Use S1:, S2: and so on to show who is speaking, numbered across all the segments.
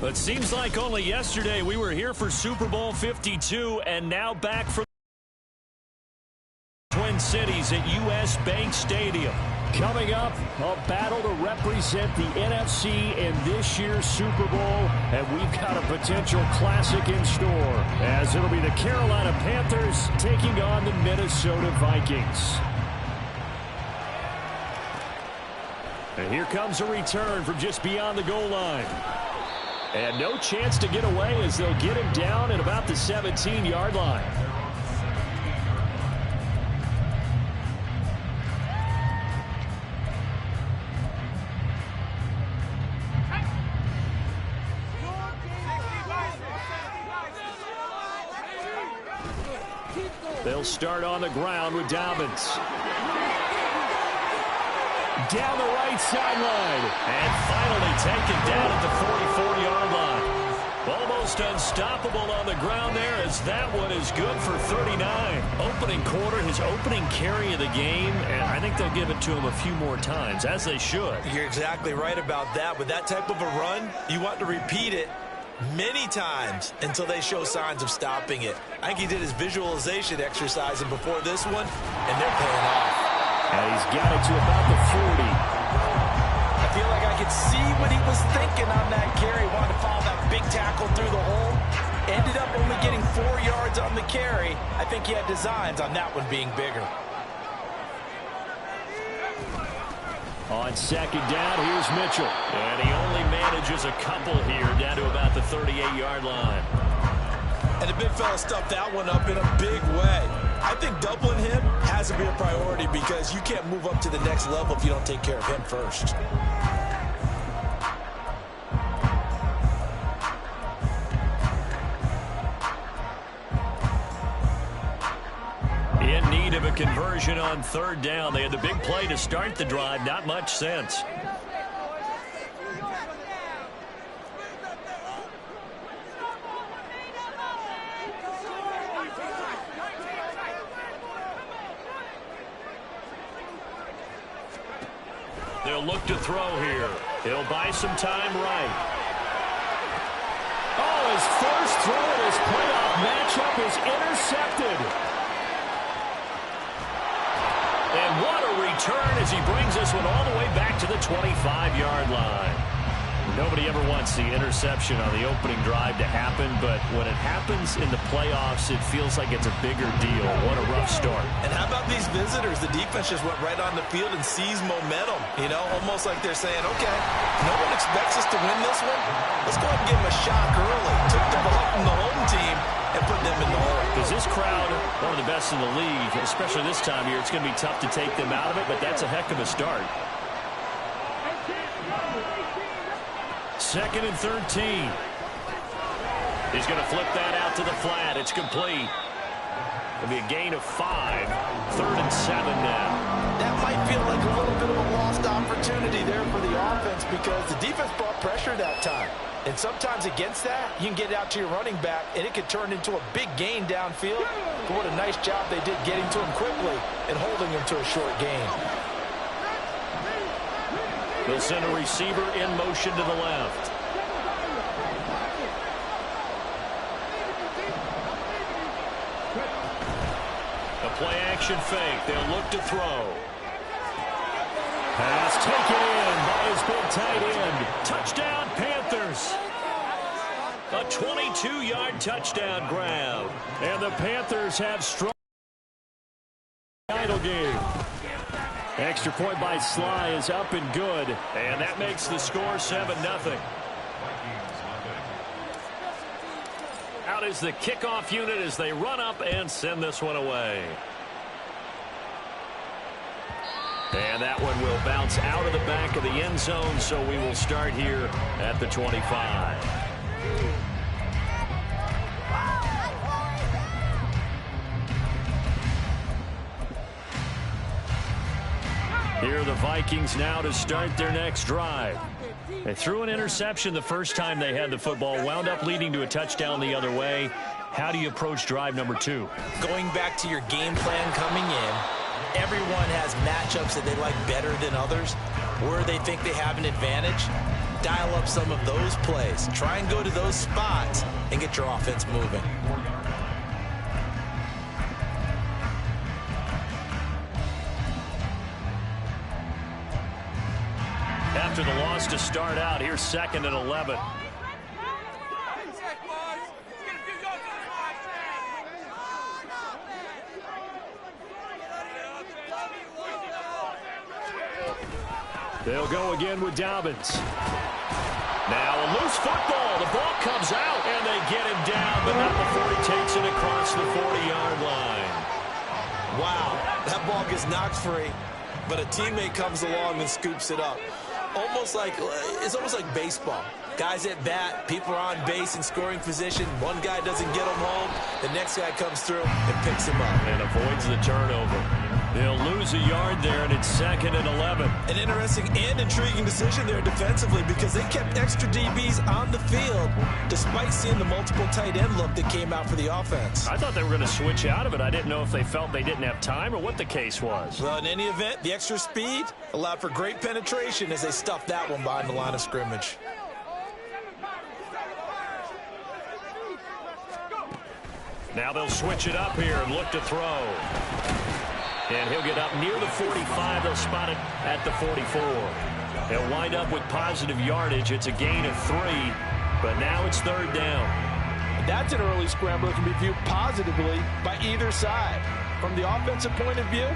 S1: It seems like only yesterday we were here for Super Bowl 52 and now back for Twin Cities at U.S. Bank Stadium. Coming up, a battle to represent the NFC in this year's Super Bowl, and we've got a potential classic in store, as it'll be the Carolina Panthers taking on the Minnesota Vikings. And here comes a return from just beyond the goal line. And no chance to get away as they'll get him down at about the 17-yard line. They'll start on the ground with Dobbins. Down the right sideline. And finally taken down at the 44-yard line. Almost unstoppable on the ground there, as that one is good for 39. Opening quarter, his opening carry of the game, and I think they'll give it to him a few more times, as they should.
S2: You're exactly right about that. With that type of a run, you want to repeat it many times until they show signs of stopping it. I think he did his visualization exercising before this one, and they're paying off.
S1: And he's got it to about the 40.
S2: I feel like I could see what he was thinking on that carry. Wanted to follow that big tackle through the hole. Ended up only getting 4 yards on the carry. I think he had designs on that one being bigger.
S1: On second down, here's Mitchell. And he only manages a couple here down to about the 38-yard line.
S2: And the big fella stuffed that one up in a big way. I think doubling him has to be a priority because you can't move up to the next level if you don't take care of him first.
S1: In need of a conversion on third down. They had the big play to start the drive. Not much sense. They'll look to throw here. He'll buy some time right. Oh, his first throw in his playoff matchup is intercepted. And what a return as he brings this one all the way back to the 25-yard line. Nobody ever wants the interception on the opening drive to happen, but when it happens in the playoffs, it feels like it's a bigger deal. What a rough start.
S2: And how about these visitors? The defense just went right on the field and seized momentum. You know, almost like they're saying, okay, no one expects us to win this one. Let's go ahead and give them a shock early. Took the ball from the home team and put them in the hole.
S1: Because this crowd, one of the best in the league, especially this time of year, it's going to be tough to take them out of it, but that's a heck of a start. Second and 13. He's going to flip that out to the flat. It's complete. It'll be a gain of 5. Third and 7 now.
S2: That might feel like a little bit of a lost opportunity there for the offense because the defense brought pressure that time. And sometimes against that, you can get it out to your running back, and it could turn into a big gain downfield. But what a nice job they did getting to him quickly and holding him to a short gain.
S1: They'll send a receiver in motion to the left. A play-action fake. They'll look to throw. Pass taken in by his big tight end. Touchdown, Panthers. A 22-yard touchdown grab. And the Panthers have strong title game. Extra point by Sly is up and good. And that makes the score 7-0. Out is the kickoff unit as they run up and send this one away. And that one will bounce out of the back of the end zone, so we will start here at the 25. Here are the Vikings now to start their next drive. They threw an interception the first time they had the football, wound up leading to a touchdown the other way. How do you approach drive number 2?
S2: Going back to your game plan coming in, everyone has matchups that they like better than others, where they think they have an advantage. dial up some of those plays. Try and go to those spots and get your offense moving.
S1: After the loss to start out, here's 2nd and 11. They'll go again with Dobbins. Now a loose football. The ball comes out, and they get him down, but not before he takes it across the 40-yard line.
S2: Wow, that ball gets knocked free, but a teammate comes along and scoops it up. It's almost like baseball. Guys at bat, people are on base in scoring position. One guy doesn't get him home. The next guy comes through and picks him up.
S1: And avoids the turnover. They'll lose a yard there, and it's 2nd and 11.
S2: An interesting and intriguing decision there defensively because they kept extra DBs on the field despite seeing the multiple tight end look that came out for the offense.
S1: I thought they were going to switch out of it. I didn't know if they felt they didn't have time or what the case was.
S2: Well, in any event, the extra speed allowed for great penetration as they stuffed that one behind the line of scrimmage.
S1: Now they'll switch it up here and look to throw. And he'll get up near the 45. They'll spot it at the 44. They'll wind up with positive yardage. It's a gain of 3, but now it's 3rd down.
S2: That's an early scramble that can be viewed positively by either side. From the offensive point of view,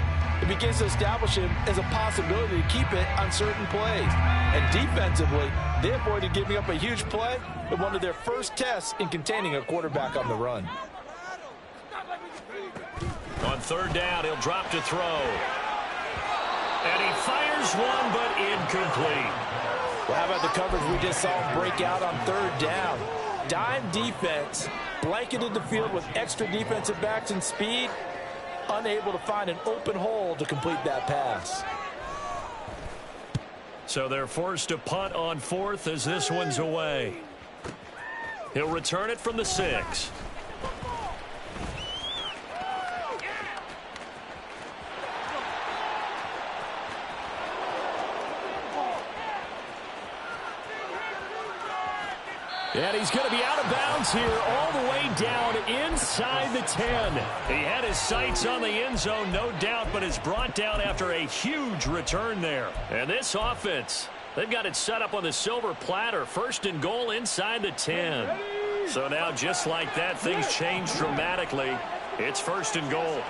S2: it begins to establish him as a possibility to keep it on certain plays. And defensively, they avoided giving up a huge play with one of their first tests in containing a quarterback on the run.
S1: On 3rd down, he'll drop to throw. And he fires one, but incomplete.
S2: Well, how about the coverage we just saw him break out on 3rd down? Dime defense, blanketed the field with extra defensive backs and speed, unable to find an open hole to complete that pass.
S1: So they're forced to punt on 4th as this one's away. He'll return it from the 6. And he's going to be out of bounds here all the way down inside the 10. He had his sights on the end zone, no doubt, but is brought down after a huge return there. And this offense, they've got it set up on the silver platter. 1st and goal inside the 10. So now just like that, things change dramatically. It's 1st and goal.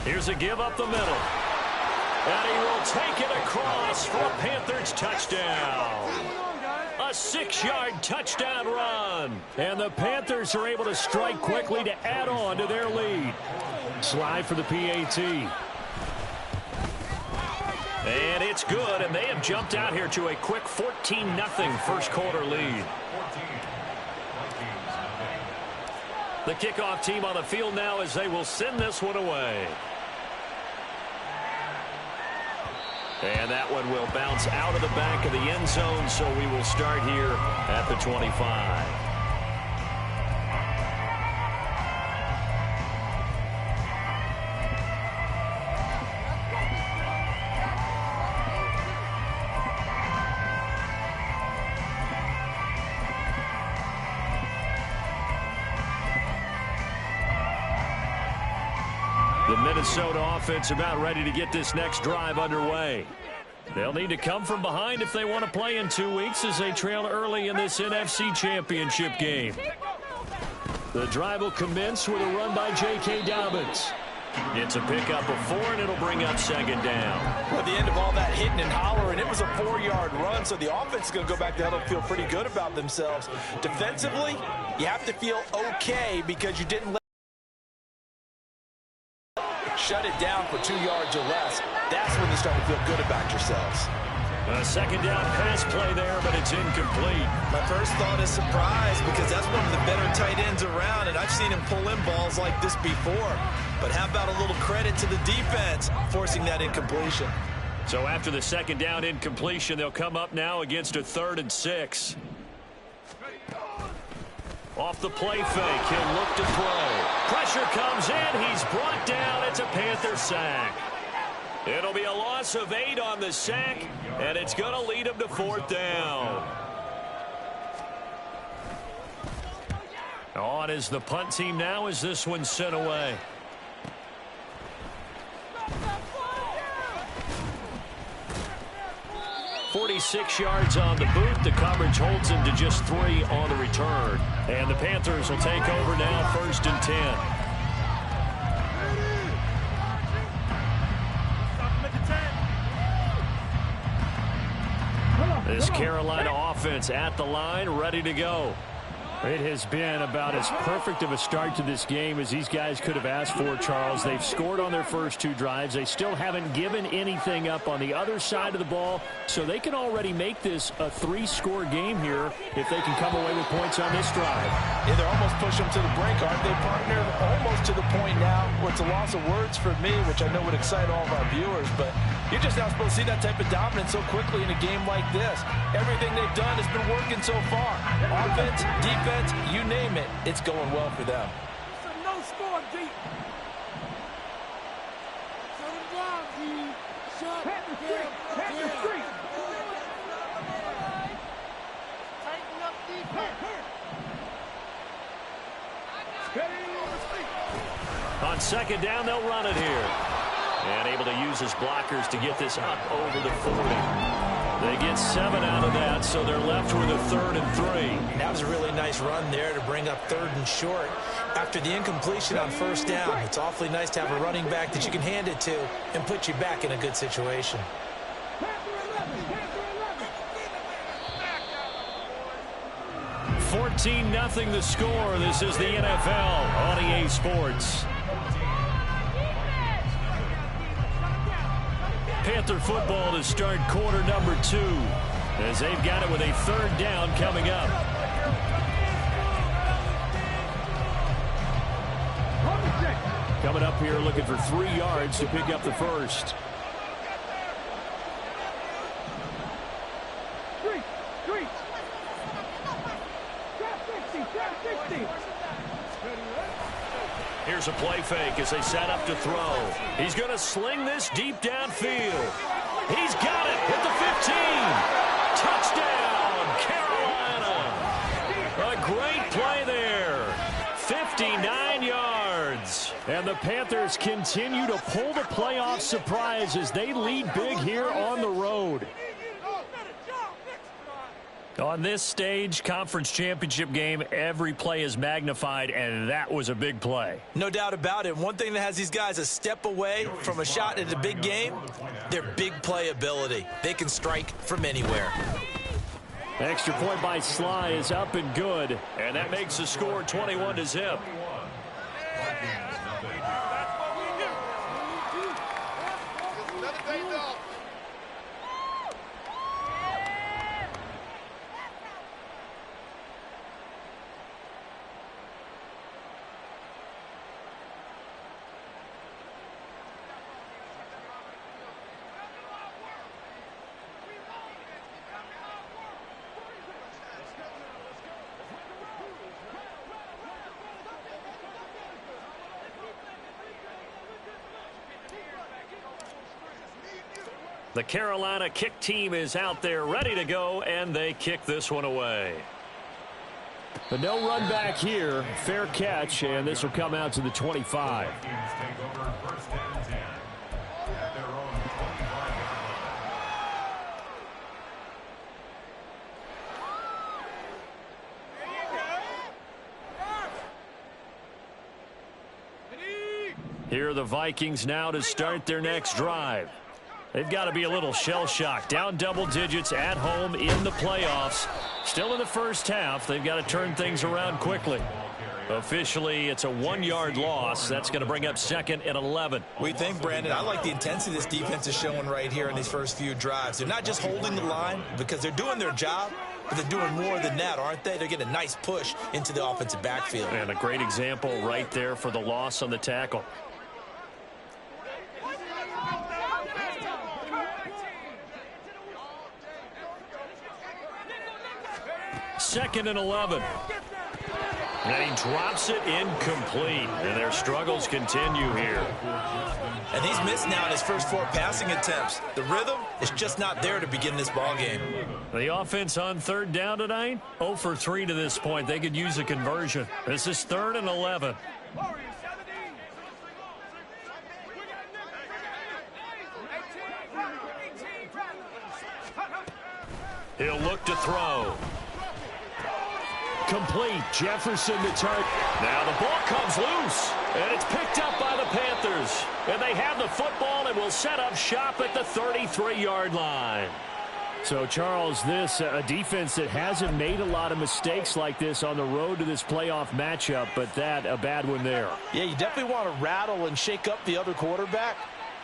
S1: Here's a give up the middle. And he will take it across for a Panthers touchdown. A 6-yard touchdown run. And the Panthers are able to strike quickly to add on to their lead. Slide for the PAT. And it's good, and they have jumped out here to a quick 14-0 first quarter lead. The kickoff team on the field now as they will send this one away. And that one will bounce out of the back of the end zone, so we will start here at the 25. The Minnesota offense about ready to get this next drive underway. They'll need to come from behind if they want to play in 2 weeks as they trail early in this NFC Championship game. The drive will commence with a run by J.K. Dobbins. It's a pickup of 4, and it'll bring up 2nd down.
S2: At the end of all that hitting and hollering, it was a 4-yard run, so the offense is going to go back to huddle and feel pretty good about themselves. Defensively, you have to feel okay because you didn't shut it down for 2 yards or less. That's when you start to feel good about yourselves.
S1: A 2nd down pass play there, but it's incomplete.
S2: My first thought is surprise because that's one of the better tight ends around, and I've seen him pull in balls like this before. But how about a little credit to the defense forcing that incompletion?
S1: So after the 2nd down incompletion, they'll come up now against a 3rd and 6. Off the play fake, he'll look to throw. Pressure comes in, he's brought down. It's a Panther sack. It'll be a loss of 8 on the sack, and it's going to lead them to 4th down. On is the punt team now as this one's sent away. .46 yards on the boot. The coverage holds him to just 3 on the return. And the Panthers will take over now, 1st and 10. This Carolina offense at the line, ready to go.
S3: It has been about as perfect of a start to this game as these guys could have asked for, Charles. They've scored on their first 2 drives. They still haven't given anything up on the other side of the ball, so they can already make this a 3-score game here if they can come away with points on this drive.
S2: Yeah, they're almost pushing them to the brink, aren't they, partner? Almost to the point now where it's a loss of words for me, which I know would excite all of our viewers, but you're just not supposed to see that type of dominance so quickly in a game like this. Everything they've done has been working so far. Offense, defense, you name it, it's going well for them.
S4: It's a no-score deep. Shut him down, D. Shut him down. Tighten up defense.
S1: On 2nd down, they'll run it here. And able to use his blockers to get this up over the 40. They get 7 out of that, so they're left with a 3rd and 3.
S2: That was a really nice run there to bring up 3rd and short. After the incompletion on 1st down, it's awfully nice to have a running back that you can hand it to and put you back in a good situation.
S1: 14-0 the score. This is the NFL on EA Sports. Panther football to start quarter number 2 as they've got it with a 3rd down coming up.
S3: Coming up here looking for 3 yards to pick up the first.
S1: Here's a play fake as they set up to throw. He's going to sling this deep downfield. He's got it at the 15. Touchdown, Carolina. A great play there. 59 yards.
S3: And the Panthers continue to pull the playoff surprise as they lead big here on the road.
S1: On this stage, conference championship game, every play is magnified, and that was a big play.
S2: No doubt about it. One thing that has these guys a step away from a shot at a big game, their big play ability. They can strike from anywhere.
S3: Extra point by Sly is up and good.
S1: And that makes the score 21-0. The Carolina kick team is out there ready to go, and they kick this one away.
S3: But no run back here. Fair catch, and this will come out to the 25.
S1: Here are the Vikings now to start their next drive. They've got to be a little shell-shocked. Down double digits at home in the playoffs. Still in the first half. They've got to turn things around quickly. Officially, it's a 1-yard loss. That's going to bring up 2nd and 11.
S2: We think, Brandon, I like the intensity this defense is showing right here in these first few drives. They're not just holding the line because they're doing their job, but they're doing more than that, aren't they? They're getting a nice push into the offensive backfield.
S1: And a great example right there for the loss on the tackle. Second and 11. And he drops it incomplete. And their struggles continue here.
S2: And he's missed now in his first 4 passing attempts. The rhythm is just not there to begin this ball game.
S3: The offense on third down tonight, 0 for 3 to this point. They could use a conversion. This is 3rd and 11.
S1: He'll look to throw.
S3: Complete. Jefferson the target.
S1: Now the ball comes loose, and it's picked up by the Panthers. And they have the football and will set up shop at the 33-yard line.
S3: So, Charles, this a defense that hasn't made a lot of mistakes like this on the road to this playoff matchup, but that a bad one there.
S2: Yeah, you definitely want to rattle and shake up the other quarterback,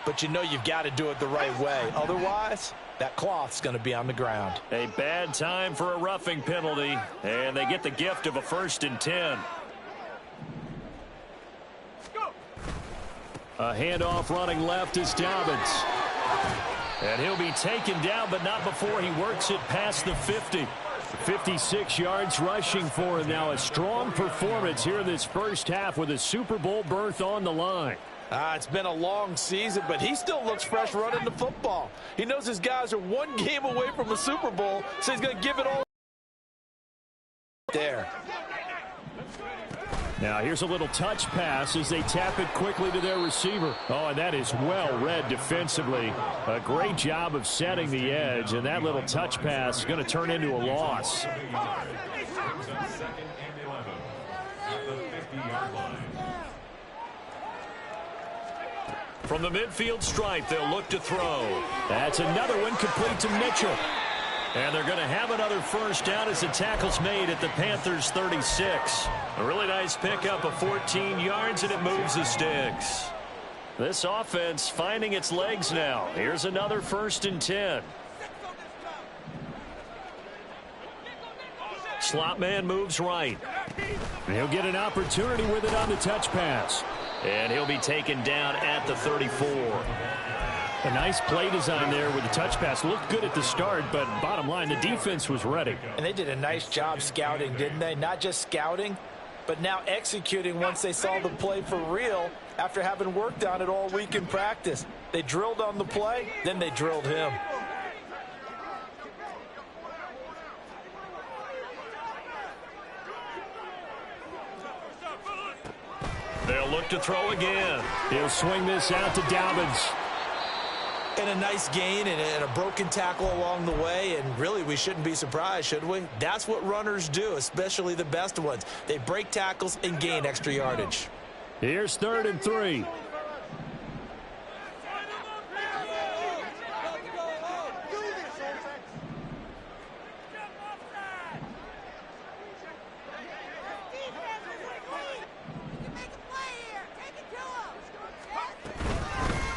S2: but you know you've got to do it the right way. Otherwise, that cloth's going to be on the ground.
S1: A bad time for a roughing penalty, and they get the gift of a 1st and 10.
S3: A handoff running left is Dobbins.
S1: And he'll be taken down, but not before he works it past the 50.
S3: 56 yards rushing for him now. A strong performance here in this first half with a Super Bowl berth on the line.
S2: It's been a long season, but he still looks fresh running the football. He knows his guys are 1 game away from a Super Bowl, so he's going to give it all there.
S3: Now here's a little touch pass as they tap it quickly to their receiver. Oh, and that is well read defensively. A great job of setting the edge, and that little touch pass is going to turn into a loss.
S1: From the midfield stripe, they'll look to throw.
S3: That's another one complete to Mitchell.
S1: And they're going to have another 1st down as the tackle's made at the Panthers' 36. A really nice pickup of 14 yards, and it moves the sticks. This offense finding its legs now. Here's another 1st and 10. Slot man moves right.
S3: He'll get an opportunity with it on the touch pass.
S1: And he'll be taken down at the 34.
S3: A nice play design there with the touch pass. Looked good at the start, but bottom line, the defense was ready.
S2: And they did a nice job scouting, didn't they? Not just scouting, but now executing once they saw the play for real after having worked on it all week in practice. They drilled on the play, then they drilled him.
S1: They'll look to throw again.
S3: He'll swing this out to Dobbins.
S2: And a nice gain and a broken tackle along the way, and really we shouldn't be surprised, should we? That's what runners do, especially the best ones. They break tackles and gain extra yardage.
S3: Here's 3rd and 3.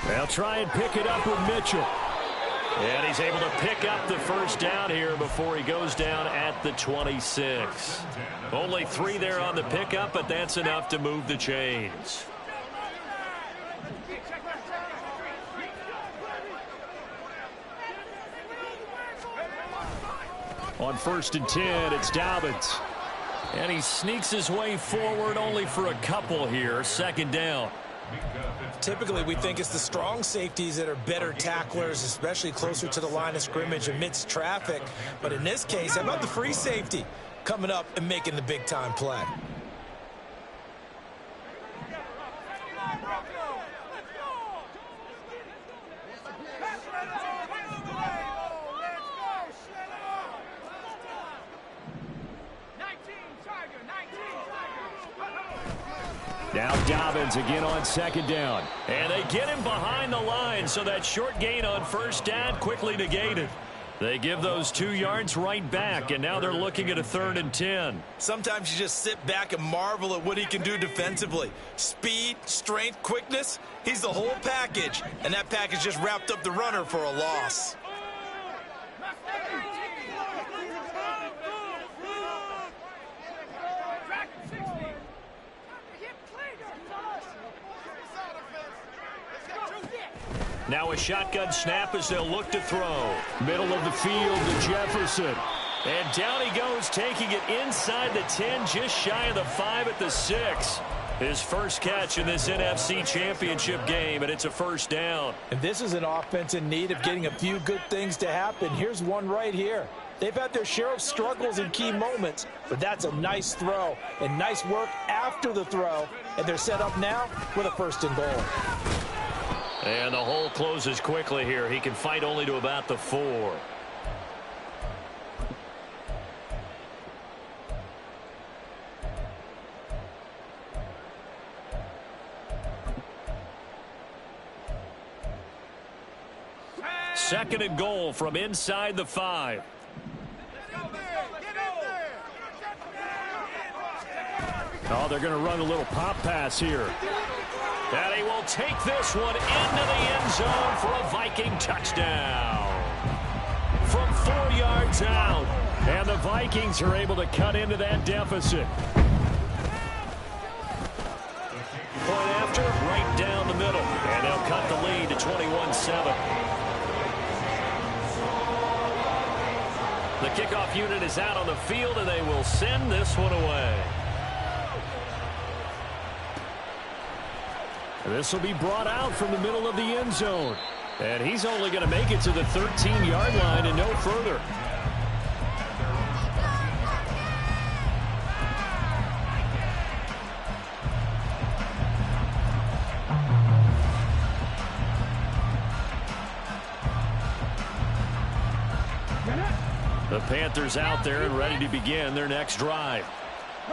S3: They'll try and pick it up with Mitchell.
S1: And he's able to pick up the 1st down here before he goes down at the 26. Only 3 there on the pickup, but that's enough to move the chains.
S3: On 1st and 10, it's Dobbins.
S1: And he sneaks his way forward only for a couple here. 2nd down.
S2: Typically, we think it's the strong safeties that are better tacklers, especially closer to the line of scrimmage amidst traffic. But in this case, how about the free safety coming up and making the big-time play?
S3: Now Dobbins again on 2nd down.
S1: And they get him behind the line, so that short gain on 1st down quickly negated. They give those 2 yards right back, and now they're looking at a 3rd and 10.
S2: Sometimes you just sit back and marvel at what he can do defensively. Speed, strength, quickness, he's the whole package. And that package just wrapped up the runner for a loss.
S1: Now a shotgun snap as they'll look to throw.
S3: Middle of the field to Jefferson.
S1: And down he goes, taking it inside the 10, just shy of the 5 at the 6. His first catch in this NFC Championship game, and it's a first down.
S2: And this is an offense in need of getting a few good things to happen. Here's one right here. They've had their share of struggles in key moments, but that's a nice throw and nice work after the throw. And they're set up now with a 1st and goal.
S1: And the hole closes quickly here. He can fight only to about the 4. Second and goal from inside the 5.
S3: Oh, they're going to run a little pop pass here.
S1: And he will take this one into the end zone for a Viking touchdown. From 4 yards out.
S3: And the Vikings are able to cut into that deficit.
S1: Point after, right down the middle. And they'll cut the lead to 21-7. The kickoff unit is out on the field, and they will send this one away.
S3: This will be brought out from the middle of the end zone. And he's only going to make it to the 13-yard line and no further. The Panthers out there and ready to begin their next drive.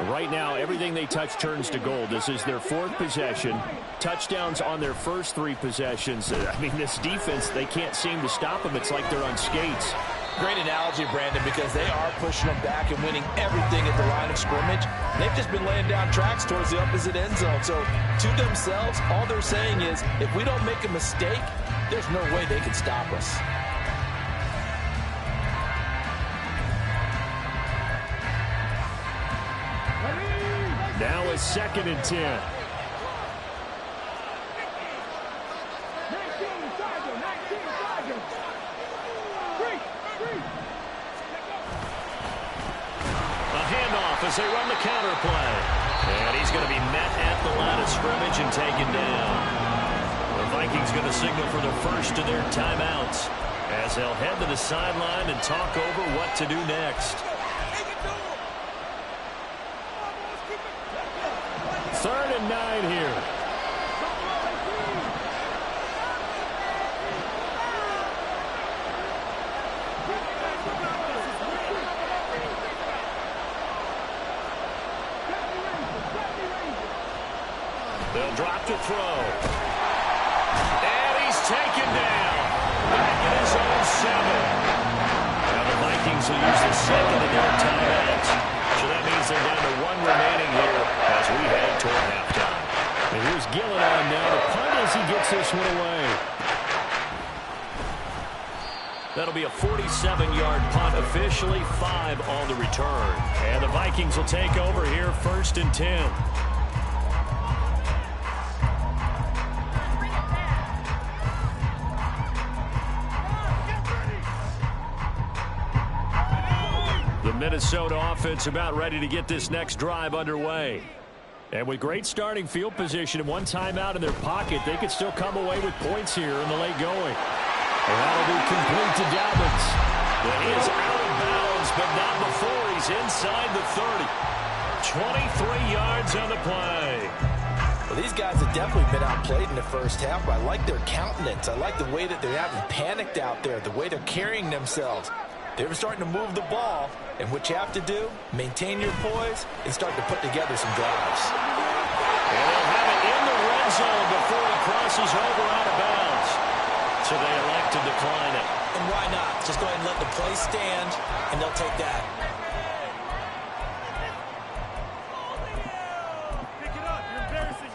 S3: Right now, everything they touch turns to gold. This is their 4th possession. Touchdowns on their first 3 possessions. I mean, this defense, they can't seem to stop them. It's like they're on skates.
S2: Great analogy, Brandon, because they are pushing them back and winning everything at the line of scrimmage. They've just been laying down tracks towards the opposite end zone. So, to themselves, all they're saying is, if we don't make a mistake, there's no way they can stop us.
S3: Now it's 2nd and 10.
S4: 19, Sergeant. 3.
S1: A handoff as they run the counter play. And he's going to be met at the line of scrimmage and taken down. The Vikings going to signal for the first of their timeouts as they'll head to the sideline and talk over what to do next.
S3: 3rd and 9 here.
S1: They'll drop to throw. And he's taken down. Back in his own 7. Now the Vikings will use the 2nd of their timeouts. So that means they're down to 1 remaining here as we head toward halftime.
S3: And here's Gillen on now. The punt as he gets this one away.
S1: That'll be a 47-yard punt, officially 5 on the return. And the Vikings will take over here, 1st and 10. The Minnesota offense about ready to get this next drive underway.
S3: And with great starting field position and 1 timeout in their pocket, they could still come away with points here in the late going. And that'll be complete to Dobbins.
S1: Well, he is out of bounds, but not before he's inside the 30. 23 yards on the play.
S2: Well, these guys have definitely been outplayed in the first half, but I like their countenance. I like the way that they haven't panicked out there, the way they're carrying themselves. They're starting to move the ball, and what you have to do, maintain your poise and start to put together some drives.
S1: And they'll have it in the red zone before he crosses over out of bounds. So they elect to decline it.
S5: And why not? Just go ahead and let the play stand, and they'll take that.
S4: Pick it up. You're embarrassing.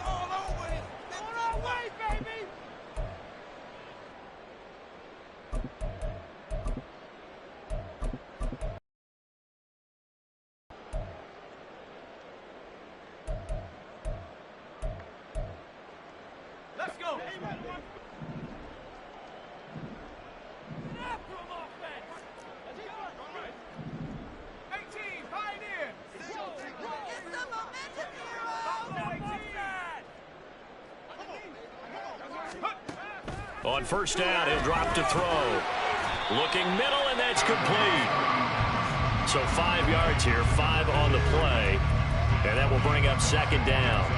S4: All over him. All our way, baby. Let's go. Get after him, offense.
S1: On first down, he'll drop to throw. Looking middle, and that's complete. So 5 yards here, 5 on the play. And that will bring up second down.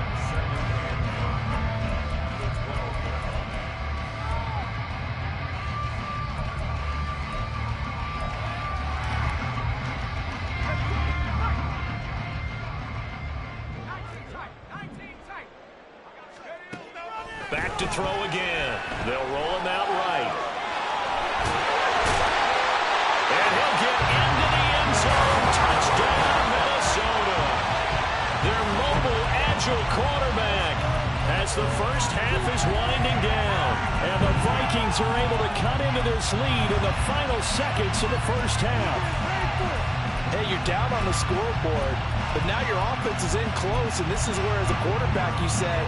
S1: Back to throw again. They'll roll him out right. And he'll get into the end zone. Touchdown, Minnesota. Their mobile, agile quarterback as the first half is winding down. And the Vikings are able to cut into this lead in the final seconds of the first half.
S2: Hey, you're down on the scoreboard, but now your offense is in close, and this is where, as a quarterback, you say,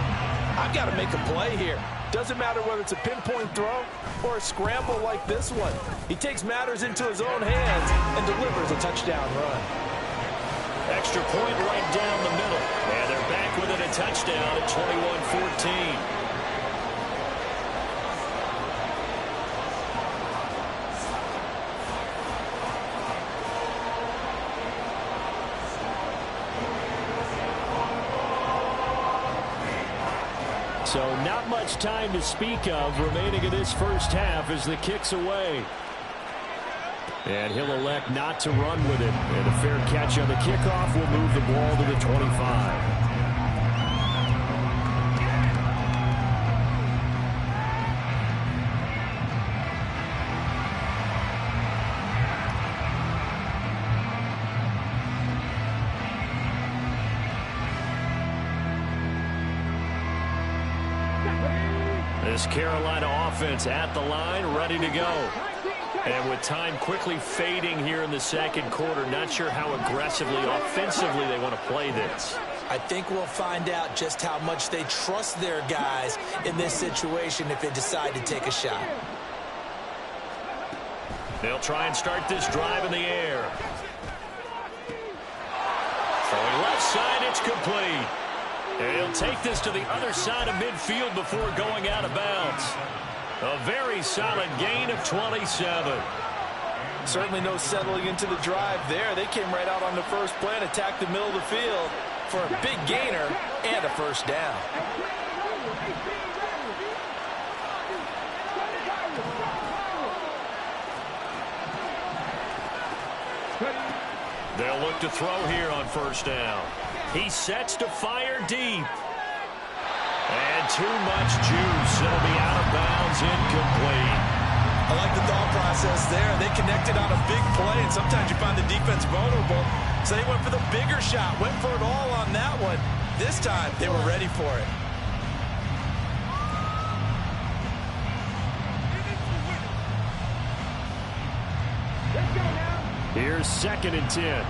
S2: I've got to make a play here. Doesn't matter whether it's a pinpoint throw or a scramble like this one. He takes matters into his own hands and delivers a touchdown run.
S1: Extra point right down the middle. And they're back within a touchdown at 21-14.
S3: So not much time to speak of remaining in this first half as the kick's away. And he'll elect not to run with it. And a fair catch on the kickoff will move the ball to the 25. This Carolina offense at the line, ready to go. And with time quickly fading here in the second quarter, not sure how aggressively, offensively they want to play this.
S5: I think we'll find out just how much they trust their guys in this situation if they decide to take a shot.
S1: They'll try and start this drive in the air. Throwing left side, it's complete. And he'll take this to the other side of midfield before going out of bounds. A very solid gain of 27.
S2: Certainly no settling into the drive there. They came right out on the first play and attacked the middle of the field for a big gainer and a first down.
S1: They'll look to throw here on first down. He sets to fire deep. And too much juice. It'll be out of bounds, incomplete.
S2: I like the thought process there. They connected on a big play, and sometimes you find the defense vulnerable. So they went for the bigger shot, went for it all on that one. This time, they were ready for it.
S3: Here's 2nd and 10.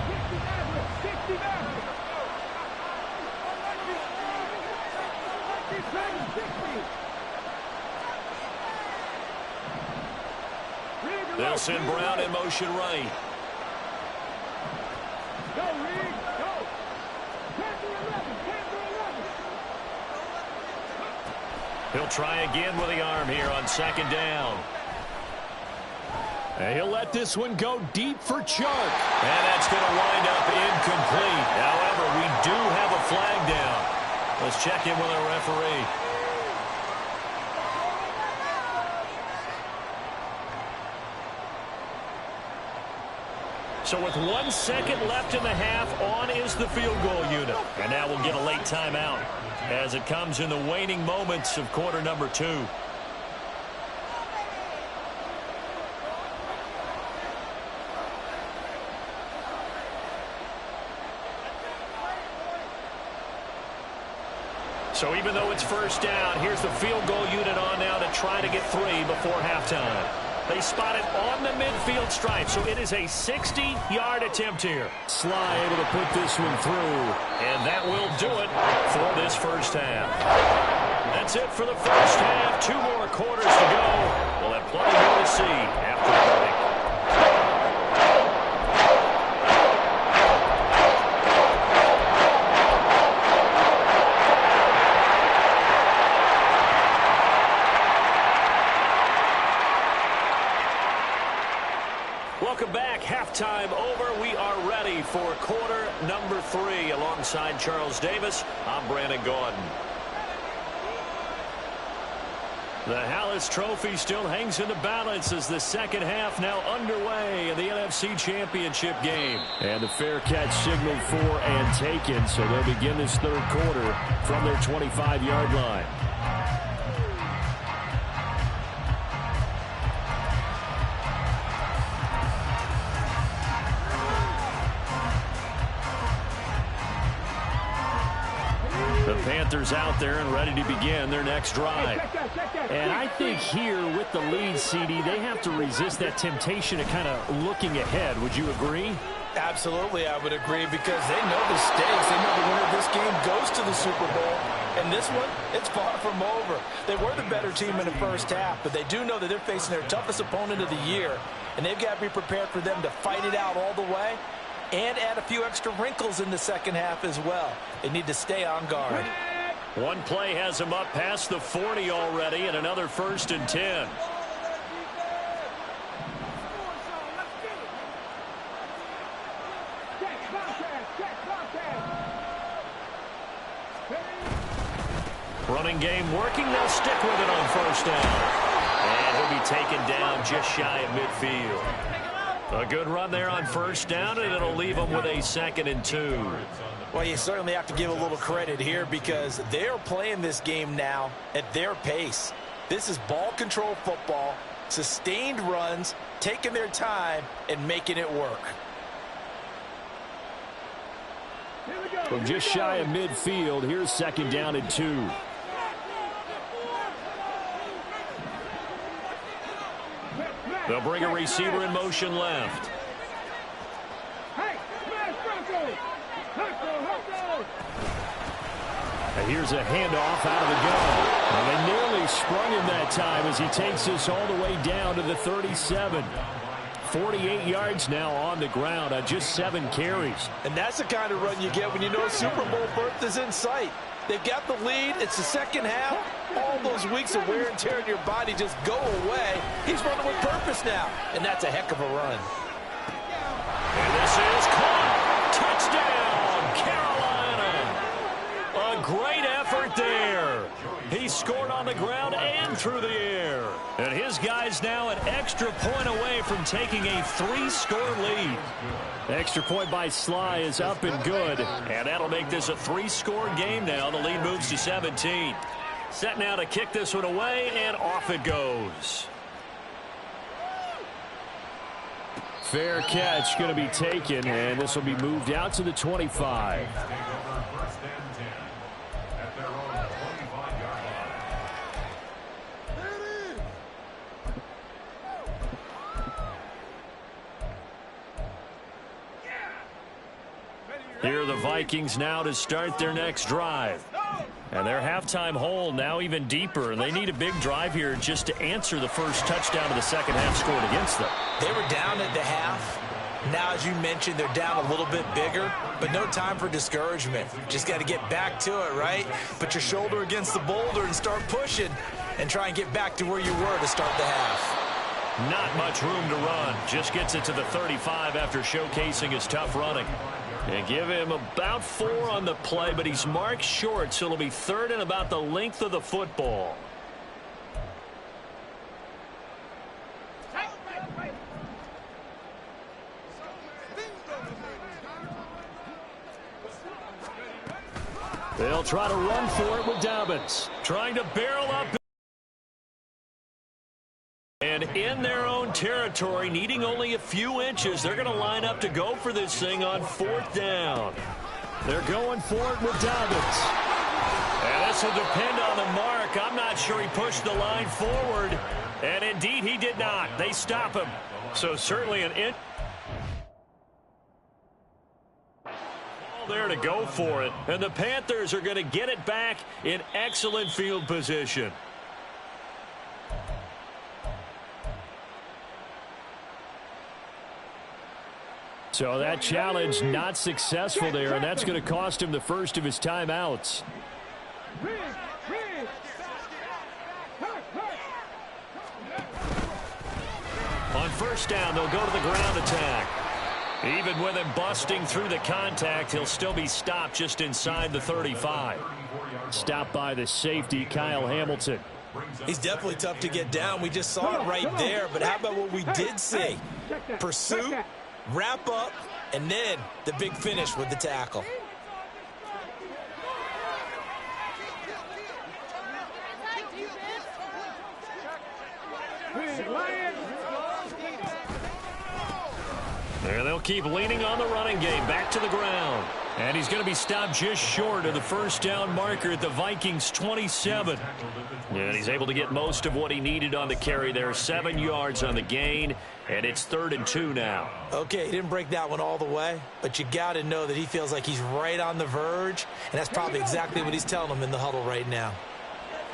S1: They'll send Brown in motion right. He'll try again with the arm here on 2nd down.
S3: And he'll let this one go deep for Chark.
S1: And that's going to wind up incomplete. However, we do have a flag down. Let's check in with our referee. So with 1 second left in the half, on is the field goal unit. And now we'll get a late timeout as it comes in the waning moments of quarter number 2. So even though it's first down, here's the field goal unit on now to try to get 3 before halftime. They spot it on the midfield stripe, so it is a 60-yard attempt here.
S3: Sly able to put this one through.
S1: And that will do it for this first half. That's it for the first half. 2 more quarters to go. We'll have plenty more to see after the break. halftime over. We are ready for quarter number 3. Alongside Charles Davis, I'm Brandon Gaudin. The Hallis Trophy still hangs in the balance as the second half now underway in the NFC Championship game.
S3: And the fair catch signaled for and taken, so they'll begin this third quarter from their 25-yard line. The Panthers out there and ready to begin their next drive. And I think here with the lead, CD, they have to resist that temptation of kind of looking ahead. Would you agree?
S2: Absolutely, I would agree, because they know the stakes. They know the winner of this game goes to the Super Bowl. And this one, it's far from over. They were the better team in the first half, but they do know that they're facing their toughest opponent of the year, and they've got to be prepared for them to fight it out all the way and add a few extra wrinkles in the second half as well. They need to stay on guard.
S1: One play has them up past the 40 already, and another 1st and 10. Running game working. They'll stick with it on 1st down. And he'll be taken down just shy of midfield. A good run there on 1st down, and it'll leave them with a 2nd and 2.
S2: Well, you certainly have to give a little credit here, because they're playing this game now at their pace. This is ball control football, sustained runs, taking their time, and making it work.
S3: From just shy of midfield, here's 2nd down and 2. They'll bring a receiver in motion left. And here's a handoff out of the gun. And they nearly sprung him that time as he takes this all the way down to the 37. 48 yards now on the ground on just 7 carries.
S2: And that's the kind of run you get when you know Super Bowl berth is in sight. They've got the lead. It's the second half. All those weeks of wear and tear in your body just go away. He's running with purpose now, and that's a heck of a run.
S1: And this is caught. Touchdown, Carolina. A great effort there. He scored on the ground and through the air. And his guys now an extra point away from taking a 3-score lead. Extra point by Sly is up and good. And that'll make this a 3-score game now. The lead moves to 17. Set now to kick this one away, and off it goes.
S3: Fair catch going to be taken, and this will be moved out to the 25. Here are the Vikings now to start their next drive. And their halftime hole now even deeper, and they need a big drive here just to answer the first touchdown of the second half scored against them.
S5: They were down at the half. Now, as you mentioned, they're down a little bit bigger, but no time for discouragement. Just got to get back to it, right? Put your shoulder against the boulder and start pushing and try and get back to where you were to start the half.
S1: Not much room to run. Just gets it to the 35 after showcasing his tough running. And give him about 4 on the play, but he's marked short, so it'll be 3rd and about the length of the football. They'll try to run for it with Dobbins. Trying to barrel up. And in their own territory, needing only a few inches, they're going to line up to go for this thing on 4th down. They're going for it with Dobbins. And this will depend on the mark. I'm not sure he pushed the line forward. And indeed, he did not. They stop him. So certainly an in. There to go for it. And the Panthers are going to get it back in excellent field position. So that challenge not successful there, and that's going to cost him the first of his timeouts. On 1st down, they'll go to the ground attack.
S3: Even with him busting through the contact, he'll still be stopped just inside the 35. Stopped by the safety, Kyle Hamilton.
S5: He's definitely tough to get down. We just saw it right there, but how about what we did see? Pursuit, wrap up, and then the big finish with the tackle.
S3: And they'll keep leaning on the running game. Back to the ground. And he's going to be stopped just short of the first down marker at the Vikings 27. And he's able to get most of what he needed on the carry there. 7 yards on the gain, and it's 3rd and 2 now.
S5: Okay, he didn't break that one all the way, but you got to know that he feels like he's right on the verge, and that's probably exactly what he's telling them in the huddle right now.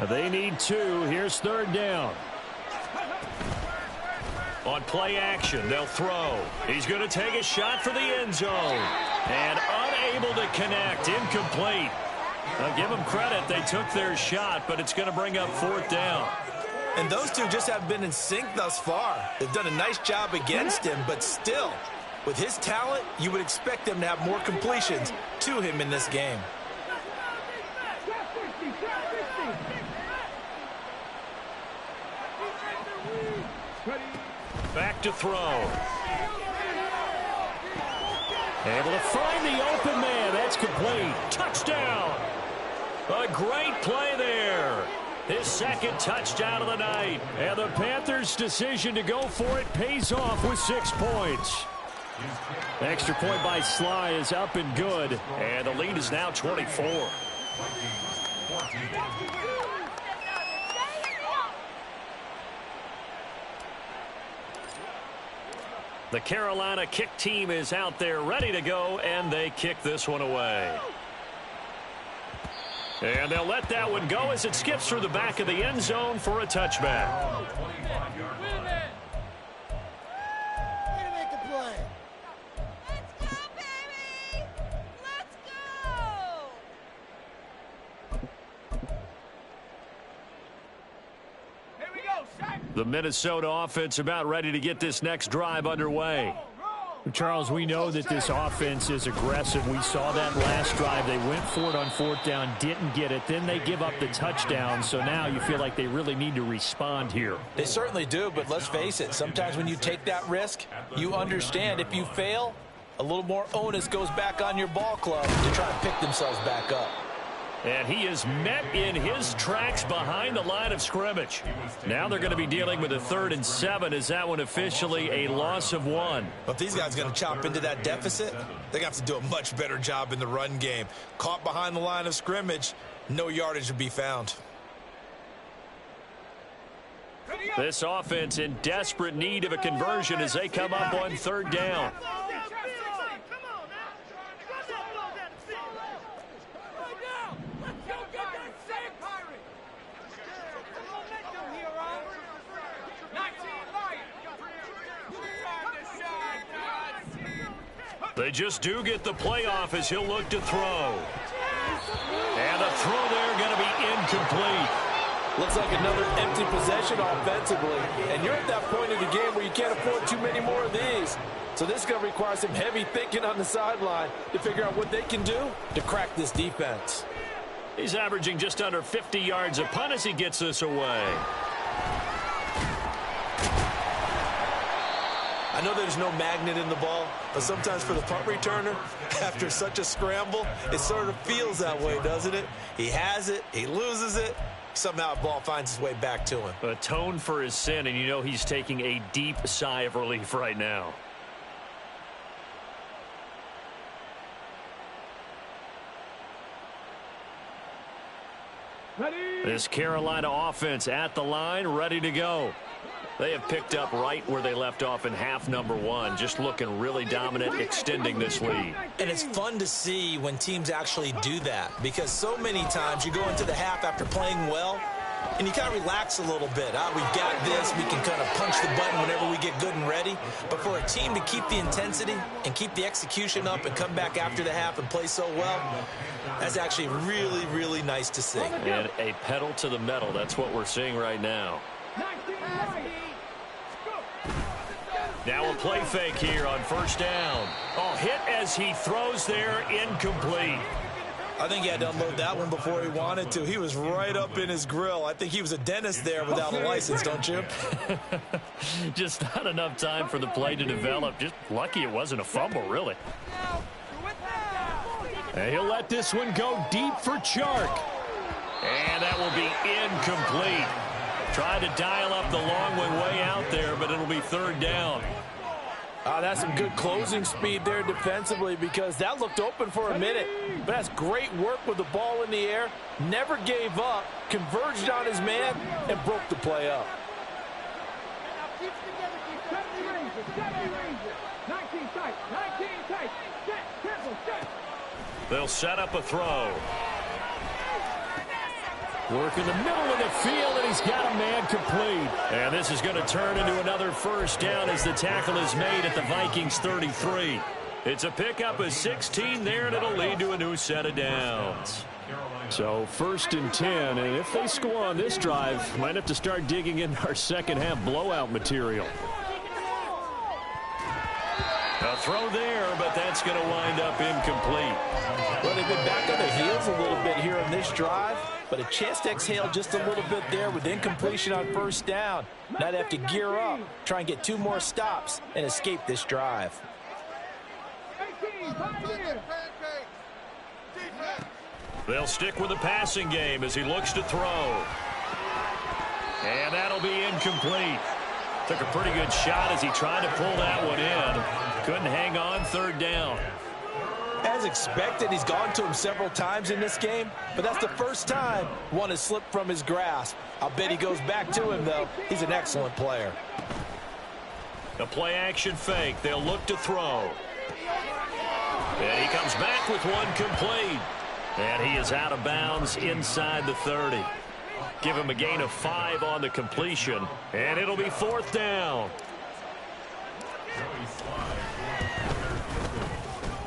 S3: They need 2. Here's 3rd down. On play action, they'll throw. He's going to take a shot for the end zone. And unable to connect. Incomplete. I'll give them credit. They took their shot, but it's going to bring up 4th down.
S5: And those two just haven't been in sync thus far. They've done a nice job against him, but still, with his talent, you would expect them to have more completions to him in this game.
S3: Back to throw. Able to find the open man. That's complete. Touchdown. A great play there. His 2nd touchdown of the night. And the Panthers' decision to go for it pays off with 6 points. Extra point by Sly is up and good. And the lead is now 24. The Carolina kick team is out there ready to go, and they kick this one away. And they'll let that one go as it skips through the back of the end zone for a touchback. The Minnesota offense about ready to get this next drive underway. Charles, we know that this offense is aggressive. We saw that last drive. They went for it on 4th down, didn't get it. Then they give up the touchdown. So now you feel like they really need to respond here.
S5: They certainly do, but let's face it. Sometimes when you take that risk, you understand if you fail, a little more onus goes back on your ball club to try to pick themselves back up.
S3: And he is met in his tracks behind the line of scrimmage. Now they're going to be dealing with a 3rd and 7. Is that one officially a loss of 1?
S5: But if these guys are going to chop into that deficit, they're going to have to do a much better job in the run game. Caught behind the line of scrimmage, no yardage to be found.
S3: This offense in desperate need of a conversion as they come up on 3rd down. They just do get the playoff as he'll look to throw. And the throw there going to be incomplete.
S2: Looks like another empty possession offensively. And you're at that point in the game where you can't afford too many more of these. So this is going to require some heavy thinking on the sideline to figure out what they can do to crack this defense.
S3: He's averaging just under 50 yards a punt as he gets this away.
S5: I know there's no magnet in the ball, but sometimes for the punt returner, after such a scramble, it sort of feels that way, doesn't it? He has it, he loses it, somehow the ball finds its way back to him.
S3: Atone for his sin, and you know he's taking a deep sigh of relief right now. This Carolina offense at the line, ready to go. They have picked up right where they left off in half number 1, just looking really dominant, extending this lead.
S5: And it's fun to see when teams actually do that, because so many times you go into the half after playing well, and you kind of relax a little bit. We've got this. We can kind of punch the button whenever we get good and ready. But for a team to keep the intensity and keep the execution up and come back after the half and play so well, that's actually really, really nice to see.
S3: And a pedal to the metal. That's what we're seeing right now.
S1: Now a play fake here on first down. Oh, hit as he throws there, incomplete.
S5: I think he had to unload that one before he wanted to. He was right up in his grill. I think he was a dentist there without a license, don't you?
S3: Just not enough time for the play to develop. Just lucky it wasn't a fumble, really.
S1: And he'll let this one go deep for Chark. And that will be incomplete. Tried to dial up the long one way out there, but it'll be third down.
S2: That's some good closing speed there defensively, because that looked open for a minute. But that's great work with the ball in the air. Never gave up, converged on his man, and broke the play up.
S1: They'll set up a throw. Work in the middle of the field, and he's got a man complete. And this is going to turn into another first down as the tackle is made at the Vikings 33. It's a pickup of 16 there, and it'll lead to a new set of downs.
S3: So 1st and 10, and if they score on this drive, might have to start digging in our second half blowout material.
S1: A throw there, but that's going to wind up incomplete.
S2: Well, they've been back on their heels a little bit here on this drive, but a chance to exhale just a little bit there with incompletion on first down. Now they have to gear up, try and get 2 more stops, and escape this drive.
S1: They'll stick with the passing game as he looks to throw. And that'll be incomplete. Took a pretty good shot as he tried to pull that one in. Couldn't hang on, third down.
S2: As expected, he's gone to him several times in this game, but that's the first time one has slipped from his grasp. I'll bet he goes back to him, though. He's an excellent player.
S1: A play-action fake. They'll look to throw. And he comes back with one complete. And he is out of bounds inside the 30. Give him a gain of 5 on the completion, and it'll be 4th down.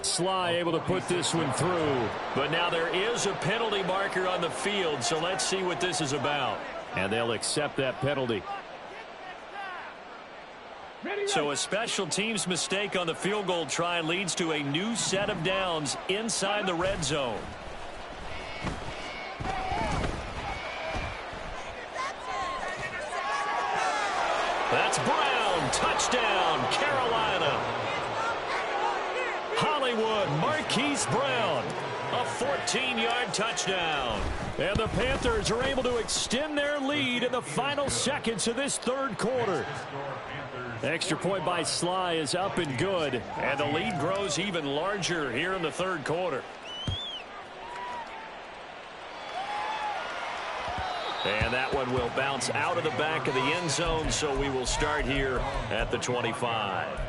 S3: Sly able to put this one through.
S1: But now there is a penalty marker on the field, so let's see what this is about.
S3: And they'll accept that penalty.
S1: So a special teams mistake on the field goal try leads to a new set of downs inside the red zone. That's Brown. Touchdown, Carolina. Hollywood, Marquise Brown. A 14-yard touchdown.
S3: And the Panthers are able to extend their lead in the final seconds of this third quarter. Extra point by Sly is up and good.
S1: And the lead grows even larger here in the third quarter. And that one will bounce out of the back of the end zone, so we will start here at the 25.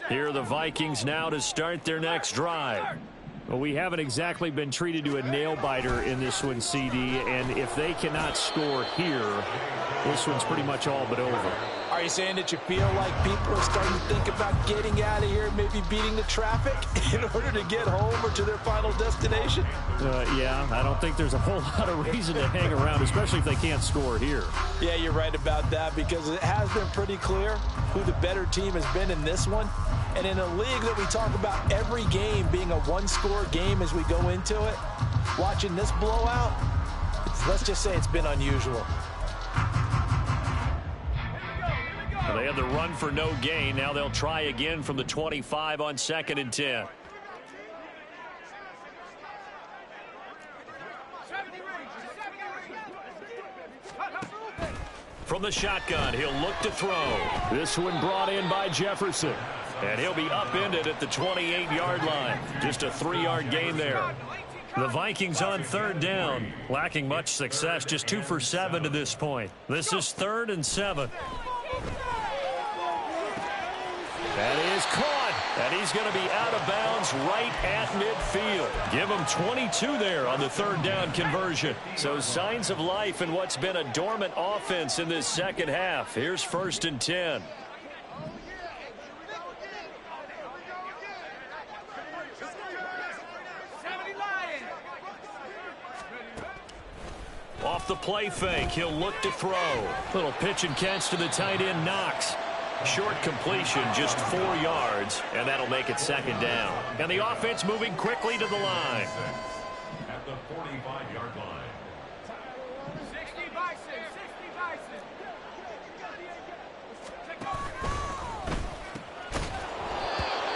S1: Here are the Vikings now to start their next drive.
S3: Well, we haven't exactly been treated to a nail-biter in this one, CD, and if they cannot score here, this one's pretty much all but over.
S2: Are you saying that you feel like people are starting to think about getting out of here, maybe beating the traffic in order to get home or to their final destination?
S3: Yeah, I don't think there's a whole lot of reason to hang around, especially if they can't score here.
S2: Yeah, you're right about that, because it has been pretty clear who the better team has been in this one. And in a league that we talk about every game being a one-score game as we go into it, watching this blowout, let's just say it's been unusual.
S1: They had the run for no gain. Now they'll try again from the 25 on 2nd and 10. From the shotgun, he'll look to throw.
S3: This one brought in by Jefferson.
S1: And he'll be upended at the 28-yard line. Just a 3-yard gain there. The Vikings on third down, lacking much success, just 2 for 7 to this point. This is 3rd and 7. That is caught, and he's going to be out of bounds right at midfield. Give him 22 there on the third down conversion. So signs of life in what's been a dormant offense in this second half. Here's 1st and 10. the play fake. He'll look to throw. Little pitch and catch to the tight end, Knox. Short completion, just 4 yards, and that'll make it second down. And the offense moving quickly to the line.
S6: At the 45-yard line.
S4: 60 Bison, 60 Bison.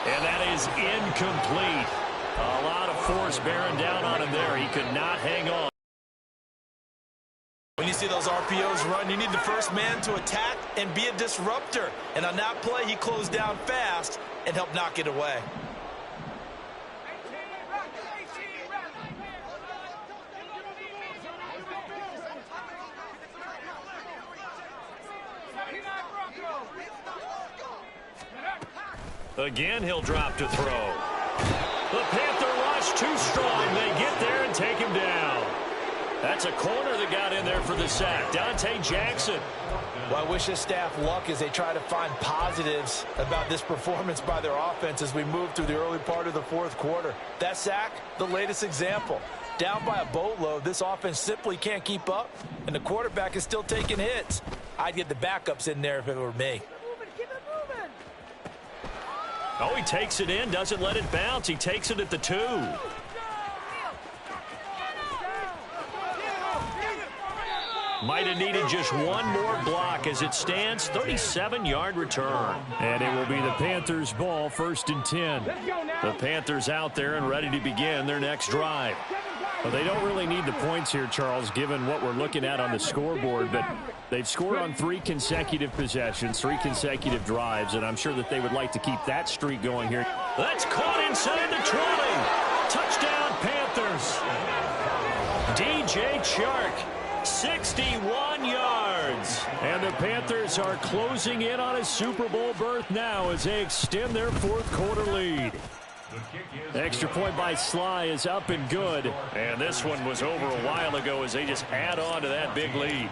S1: And that is incomplete. A lot of force bearing down on him there. He could not hang on.
S5: When you see those RPOs run, you need the first man to attack and be a disruptor. And on that play, he closed down fast and helped knock it away.
S1: Again, he'll drop to throw. The Panther rush too strong. They get there and take him down. That's a corner that got in there for the sack. Dante Jackson.
S2: Well, I wish his staff luck as they try to find positives about this performance by their offense as we move through the early part of the fourth quarter. That sack, the latest example. Down by a boatload, this offense simply can't keep up, and the quarterback is still taking hits. I'd get the backups in there if it were me.
S1: Oh, he takes it in, doesn't let it bounce. He takes it at the 2. Might have needed just one more block as it stands. 37-yard return.
S3: And it will be the Panthers' ball, 1st and 10.
S1: The Panthers out there and ready to begin their next drive.
S3: Well, they don't really need the points here, Charles, given what we're looking at on the scoreboard, but they've scored on 3 consecutive possessions, 3 consecutive drives, and I'm sure that they would like to keep that streak going here.
S1: That's caught inside the 20. Touchdown, Panthers. DJ Chark, 61 yards.
S3: And the Panthers are closing in on a Super Bowl berth now as they extend their 4th quarter lead. Extra point by Sly is up and good.
S1: And this one was over a while ago as they just add on to that big lead.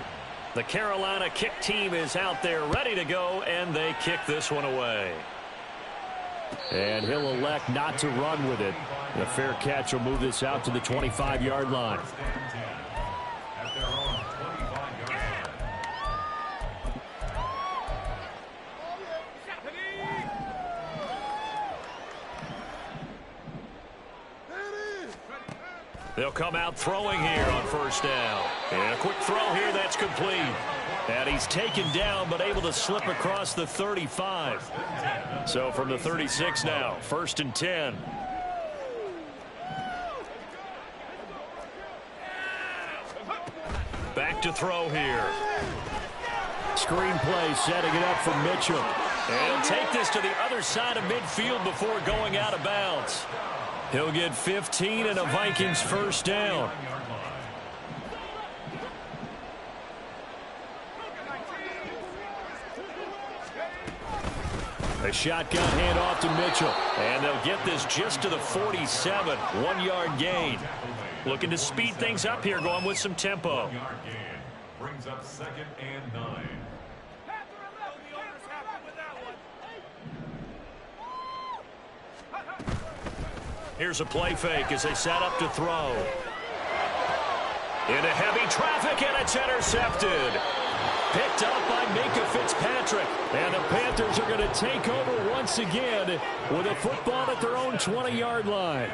S1: The Carolina kick team is out there ready to go, and they kick this one away.
S3: And he'll elect not to run with it. The fair catch will move this out to the 25-yard line.
S1: They'll come out throwing here on 1st down. And a quick throw here that's complete. And he's taken down but able to slip across the 35. So from the 36 now, 1st and 10. Back to throw here.
S3: Screenplay setting it up for Mitchell.
S1: And he'll take this to the other side of midfield before going out of bounds. He'll get 15 and a Vikings 1st down.
S3: A shotgun handoff to Mitchell.
S1: And they'll get this just to the 47. 1-yard gain. Looking to speed things up here, going with some tempo.
S6: Brings up 2nd and 9.
S1: Here's a play fake as they set up to throw. Into heavy traffic, and it's intercepted. Picked up by Minka Fitzpatrick.
S3: And the Panthers are going to take over once again with a football at their own 20-yard line.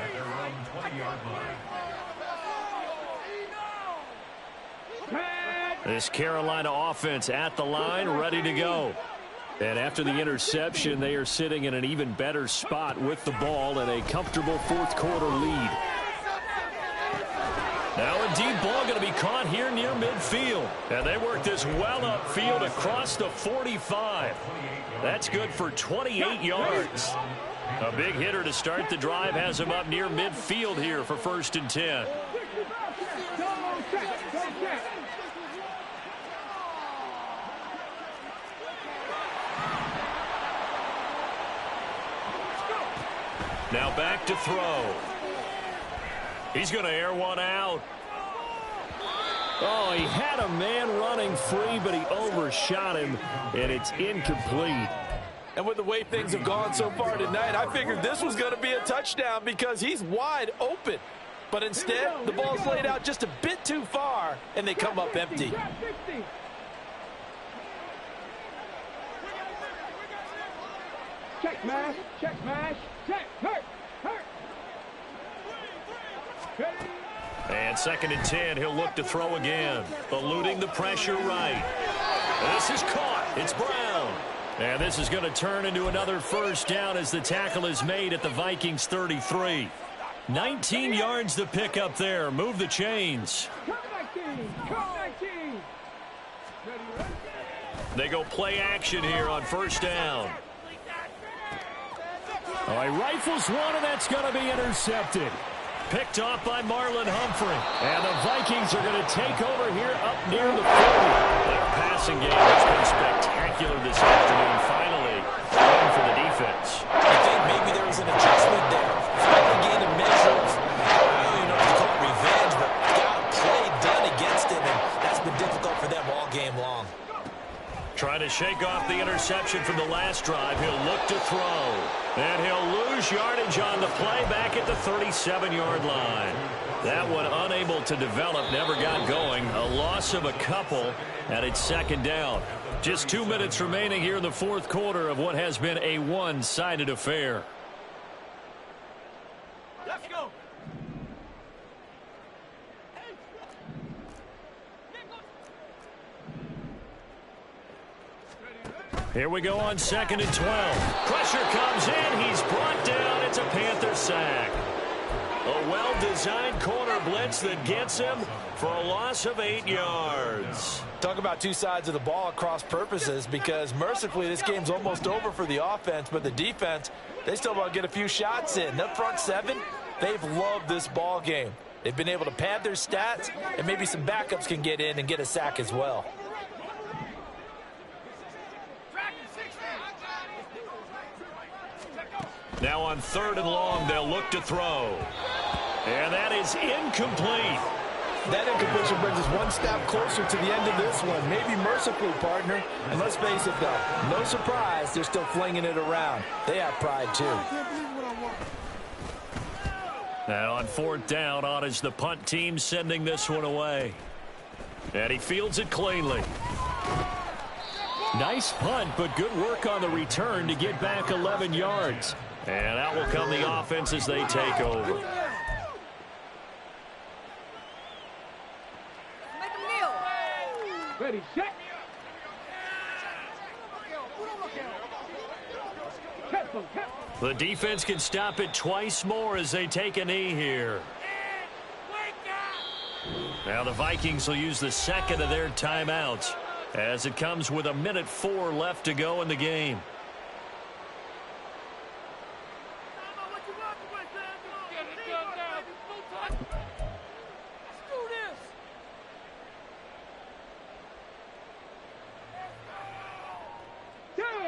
S1: This Carolina offense at the line, ready to go.
S3: And after the interception, they are sitting in an even better spot with the ball and a comfortable 4th quarter lead.
S1: Now a deep ball going to be caught here near midfield. And they work this well upfield across the 45. That's good for 28 yards. A big hitter to start the drive has him up near midfield here for 1st and 10. Now back to throw. He's going to air one out.
S3: Oh, he had a man running free, but he overshot him, and it's incomplete.
S2: And with the way things have gone so far tonight, I figured this was going to be a touchdown because he's wide open. But instead, the ball's laid out just a bit too far, and they come up empty.
S4: Check smash, check, hurt.
S1: And 2nd and 10, he'll look to throw again. Eluding the pressure right. This is caught. It's Brown. And this is going to turn into another first down as the tackle is made at the Vikings 33. 19 yards to pick up there. Move the chains. They go play action here on first down.
S3: All right, rifles one, and that's going to be intercepted.
S1: Picked off by Marlon Humphrey. And the Vikings are going to take over here up near the 40. Their passing game has been spectacular this afternoon. Finally, one for the defense.
S5: I think maybe there was an adjustment there. Finally gained a measure of, I don't even know if you call it revenge, but got a play done against him, and that's been difficult for them all game long.
S1: Trying to shake off the interception from the last drive. He'll look to throw. And he'll lose yardage on the play back at the 37-yard line. That one unable to develop, never got going. A loss of a couple, and it's 2nd down. Just 2 minutes remaining here in the 4th quarter of what has been a one-sided affair.
S4: Let's go.
S1: Here we go on 2nd and 12. Pressure comes in. He's brought down. It's a Panther sack. A well-designed corner blitz that gets him for a loss of 8 yards.
S2: Talk about two sides of the ball at cross purposes, because mercifully this game's almost over for the offense, but the defense, they still want to get a few shots in. That front seven, they've loved this ball game. They've been able to pad their stats, and maybe some backups can get in and get a sack as well.
S1: Now on 3rd and long, they'll look to throw. And that is incomplete.
S2: That incompletion brings us one step closer to the end of this one. Maybe mercifully, partner. And let's face it, though, no surprise, they're still flinging it around. They have pride, too.
S1: Now on 4th down, on is the punt team sending this one away. And he fields it cleanly.
S3: Nice punt, but good work on the return to get back 11 yards.
S1: And out will come the offense as they take over.
S4: Ready, set.
S1: The defense can stop it twice more as they take a knee here. Now the Vikings will use the 2nd of their timeouts as it comes with 1:04 left to go in the game.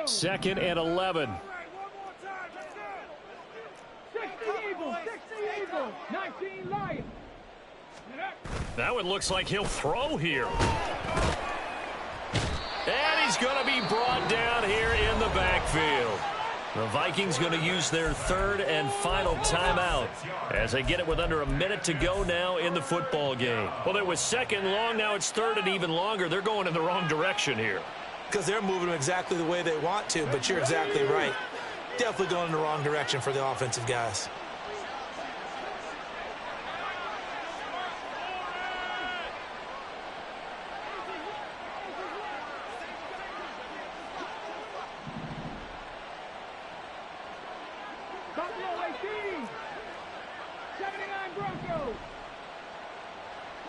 S3: Second and 11.
S4: 60 Eagles, 19 Lions.
S1: Now it looks like he'll throw here. And he's going to be brought down here in the backfield. The Vikings going to use their 3rd and final timeout as they get it with under a minute to go now in the football game. Well, it was 2nd long. Now it's 3rd and even longer. They're going in the wrong direction here.
S5: Because they're moving them exactly the way they want to, but you're exactly right. Definitely going in the wrong direction for the offensive guys.
S4: Buffalo 18. 79 Broncos.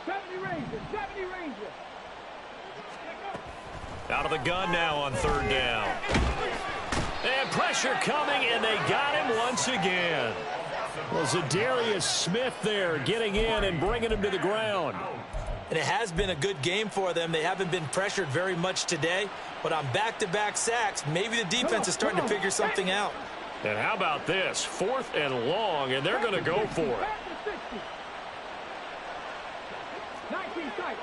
S4: 70 Rangers.
S1: Out of the gun now on 3rd down. And pressure coming, and they got him once again.
S3: Well, Zadarius Smith there getting in and bringing him to the ground.
S5: And it has been a good game for them. They haven't been pressured very much today, but on back-to-back sacks, maybe the defense is starting to figure something out.
S1: And how about this? 4th and long, and they're going to go for it.
S4: 19 tight.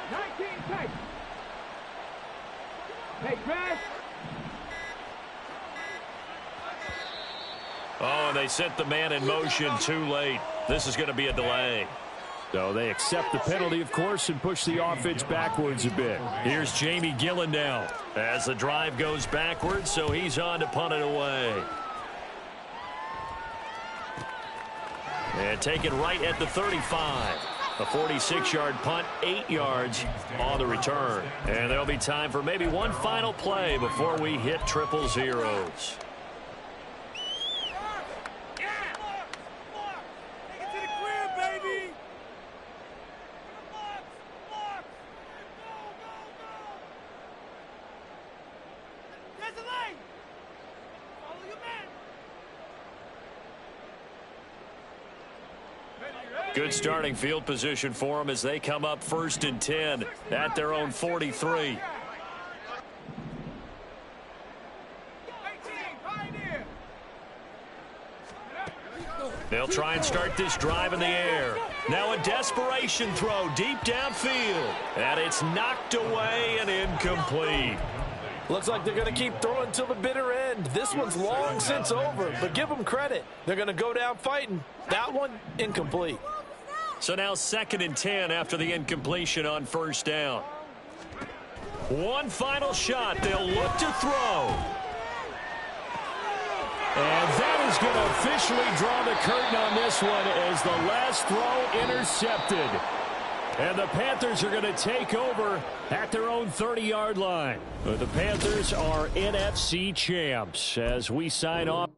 S4: Hey, Crash.
S1: Oh, and they set the man in motion too late. This is going to be a delay.
S3: So they accept the penalty, of course, and push the offense backwards a bit. Here's Jamie Gillen now as the drive goes backwards, so he's on to punt it away. And take it right at the 35. A 46-yard punt, 8 yards on the return. And there'll be time for maybe one final play before we hit triple zeros. Good starting field position for them as they come up 1st and 10 at their own 43. They'll try and start this drive in the air. Now a desperation throw deep downfield. And it's knocked away and incomplete.
S2: Looks like they're going to keep throwing till the bitter end. This one's long since over, but give them credit. They're going to go down fighting. That one, incomplete.
S3: So now 2nd and 10 after the incompletion on 1st down. One final shot. They'll look to throw. And that is going to officially draw the curtain on this one as the last throw intercepted. And the Panthers are going to take over at their own 30-yard line. The Panthers are NFC champs as we sign off.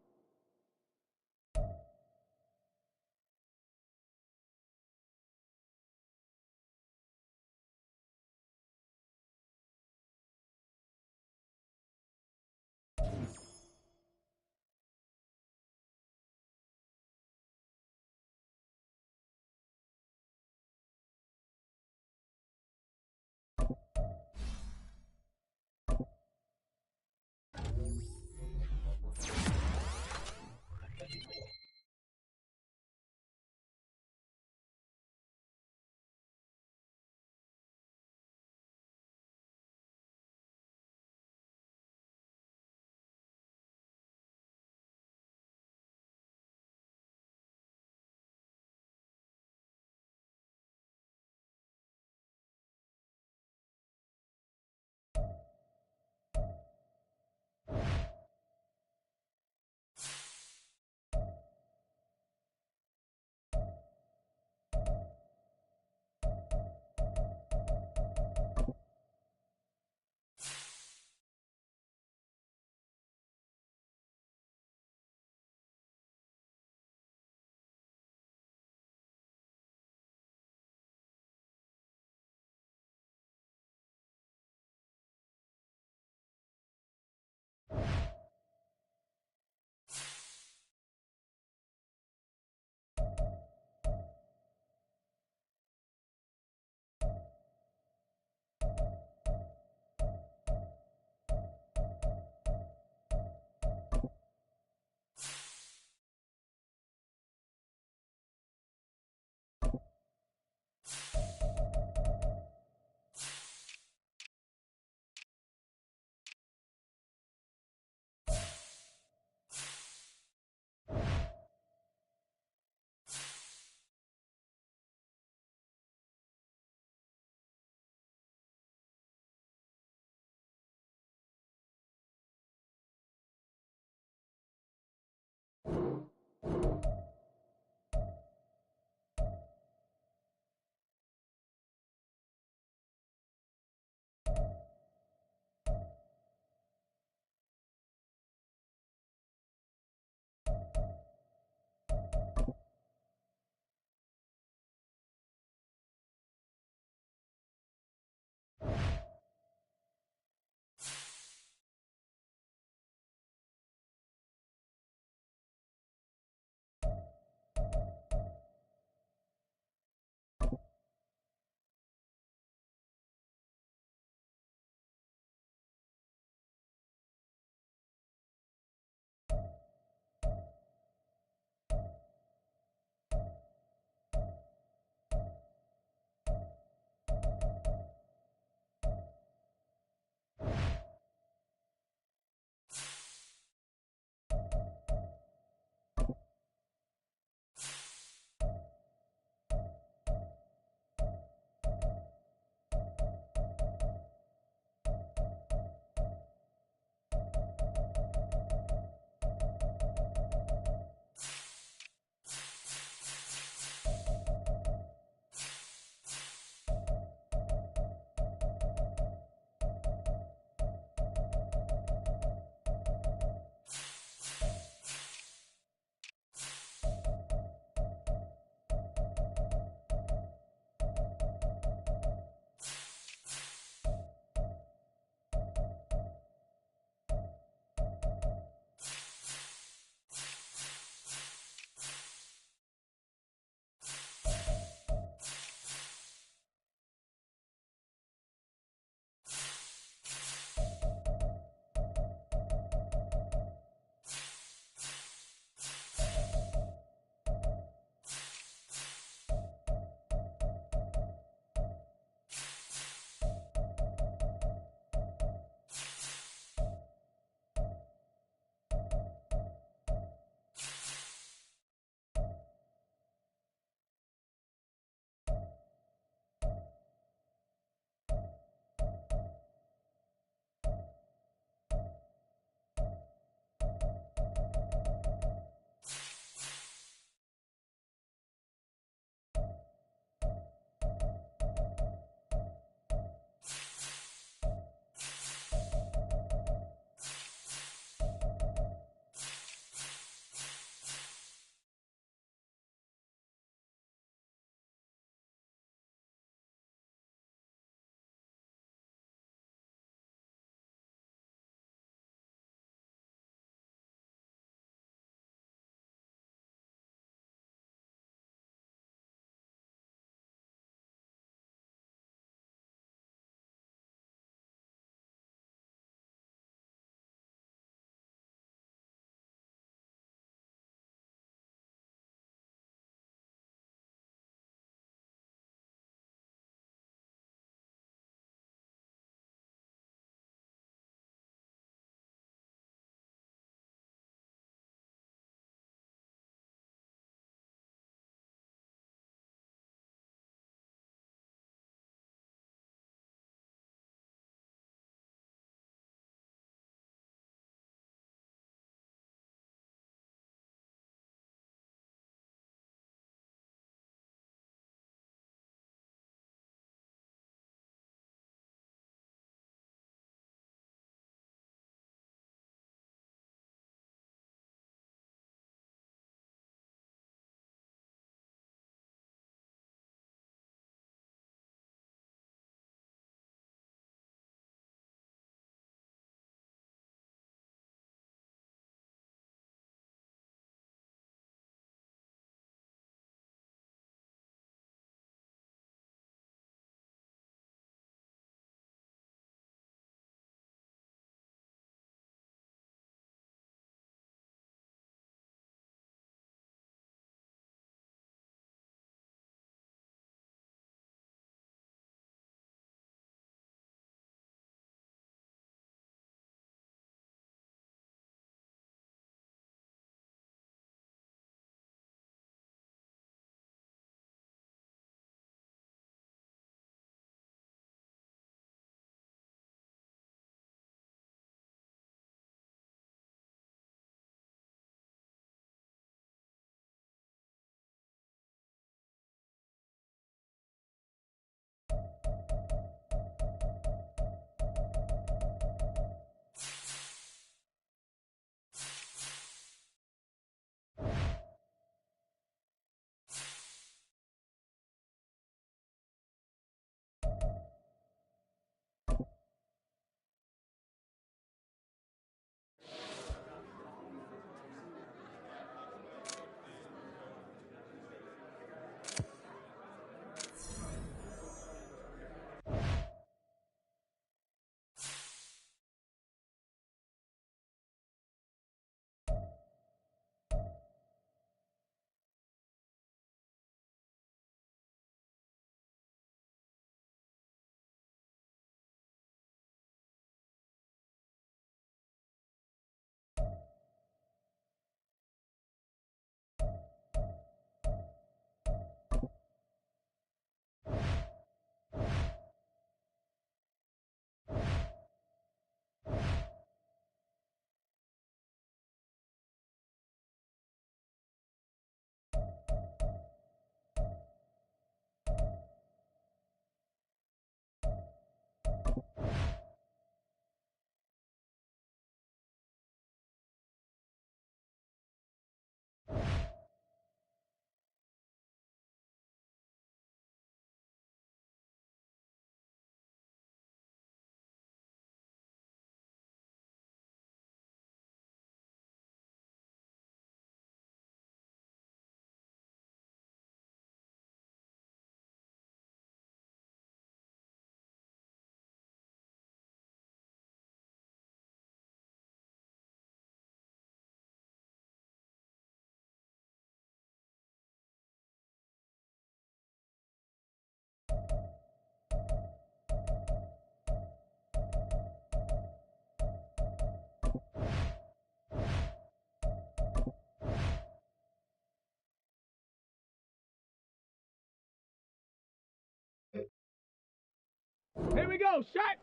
S4: Here we go. Shot.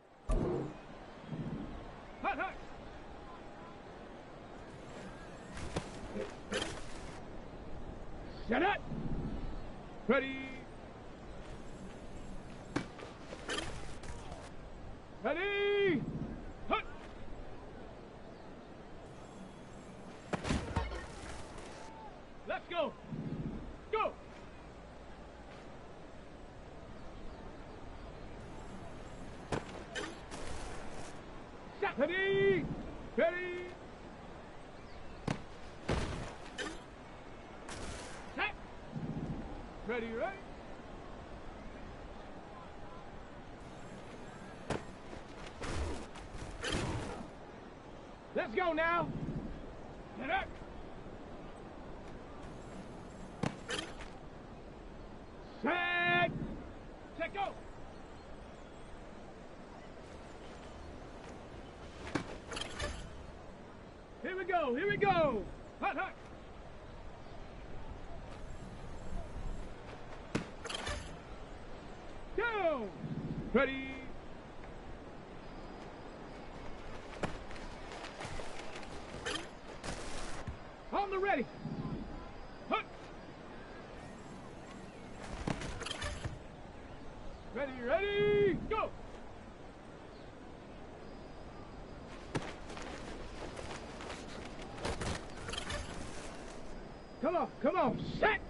S4: Hut, hut. Shut up. Ready. Ready. Hut. Let's go. Go. Shot. Ready. Ready. Shot. Ready, ready. Let's go now. Get up. Set. Set, go. Here we go. Here we go. Hut, hut. Go. Ready. On the ready. Hut. Ready, ready, go. Come on, set.